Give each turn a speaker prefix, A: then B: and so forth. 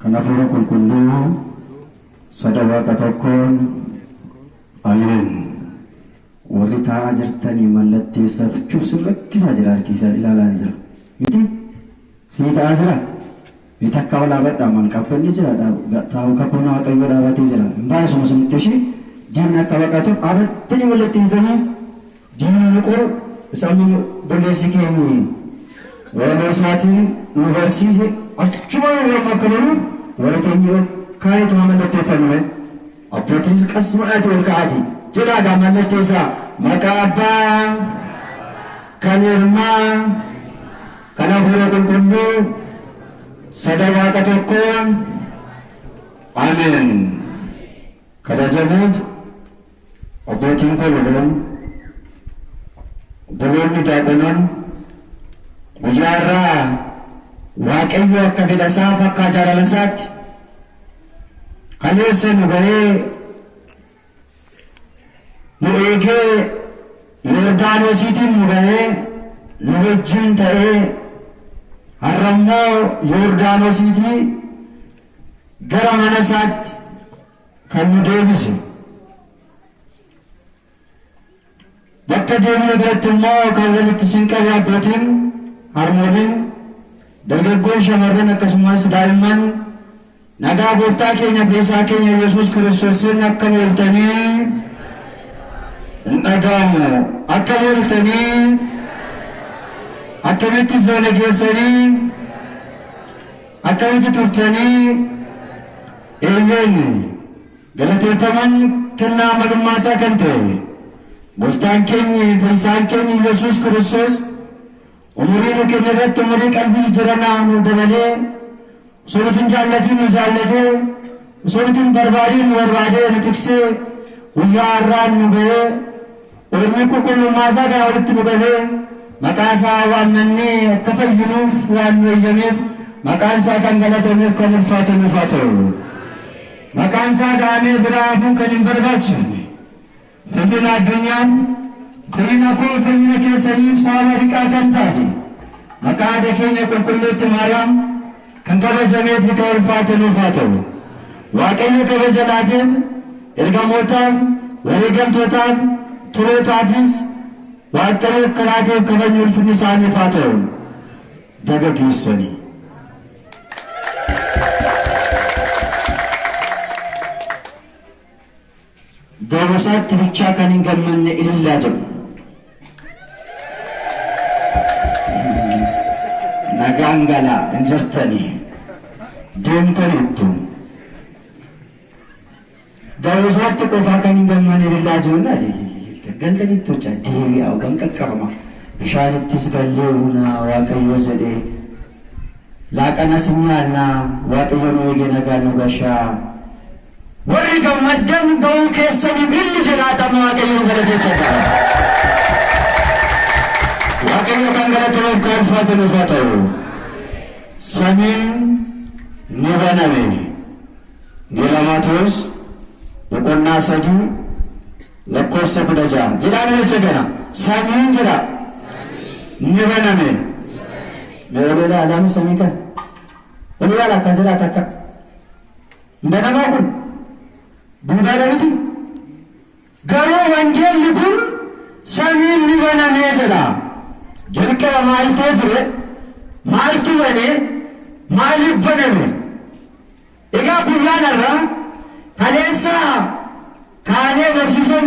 A: Kanafura kulkullu sadaqa tokkoon amen. Warri taa'aa jirtanii mallatteessaaf sirrakkisaa jira harkisaa ilaalaa jira. Miti sii taa'aa jira. Miti akka walaabadhaa man qabbanni jira taa'u kakoona waaqayyo dhaabatee jira. Baay'isuma sunitti ishee diinni akka baqatu dhaabattanii mallatteessanii diinni nuqoo isaanii boleessi keenyi waan isaatiin nu barsiise achuma waan akka jiru warra teenyee kaayatu mallatteeffame abbootiin qasmaa'aati ol ka'aati jedhaa mallatteessaa maqaa abbaa kan ilmaa kan hafuura qulqulluu sadaqa tokkoon amen. Kabajamuuf abbootiin kololoon obboloonni daaqonan guyyaarraa waaqayyo akka fedhasaaf akka jaalalasaatti kaleessa nu baree nu eegee Yordaanosiitiin nu baree nu wajjin ta'ee har'ammoo Yordaanosiitii gara mana isaatti kan nu deebise. Bakka deemne biratti immoo kan walitti sinqabe abbootiin harmooliin dargaggoon shamarran akkasumas daa'imman nagaa gooftaa keenya fayyisaa keenya Yesuus Kiristoosin akka ooltanii hin dhaga'amu akka ooltanii akkamitti zoona geessanii akkamitti turtanii eenyuun galateeffaman kennaa malummaasaa kan ta'e gooftaan keenya fayyisaan keenya Yesuus Kiristoos umurii nu keenya irratti umurii qalbii jiranaa nu dabalee osoo nuti hin jaallatiin nu jaallatee osoo nuti hin barbaadiin nu barbaadee nu tiksee guyyaa har'aan nu ga'ee ormi qulqullummaasaa kana walitti nu qabee maqaa isaa waamnannee akka fayyinuuf waan nu eeyyameef maqaan isaa kan galatameef kan ulfaatamuuf haa ta'u. Maqaan isaa gaanee biraa hafuun kan hin barbaachifne fayyina addunyaan fayyina koo fayyina keessaniif sababa riqaa kan taate maqaa haadha keenya qulqulleetti Maariyaam kan kabajameef kan ulfaatamuuf haa ta'u. Waaqayyo kabaja laateen ergamootaaf wareegamtootaaf turootaafis waaqayyo karaateef kabajni ulfinni isaaniif haa ta'u. Dagageessanii Gamosaatti bichaa kan hin gammanne illaa jedhu nagaan galaa hin jirtanii deemtaniittu gamosaatti qofaa kan hin gammanne illaa jedhu galtaniittu deebi'aa kan qaqqabama bishaanittis gallee uunaa waaqayyo jedhee laaqanas nyaannaa waaqayyo nu eege nagaa nu gashaa warri gammaddan ba'uu keessanii billi jiraatama waaqayyoon galateeffata. Waaqayyo kan galatamuuf kan ulfaatamuuf haa ta'u. Samiin ni baname. Geelamaatoos boqonnaa 3 lakkoofsa 16 jedhaan jecha kana samiin jira ni baname. Meerobeela alaami samii kan waliin akka jiraata akka banamaa kun Budaadha miti garuu wangeelli kun samiin ni banamee jedha. Jalqaba maal ta'e ture maaltu banee maaliif baname? Egaa guyyaan irraa kaleessa kaanee barsiisuu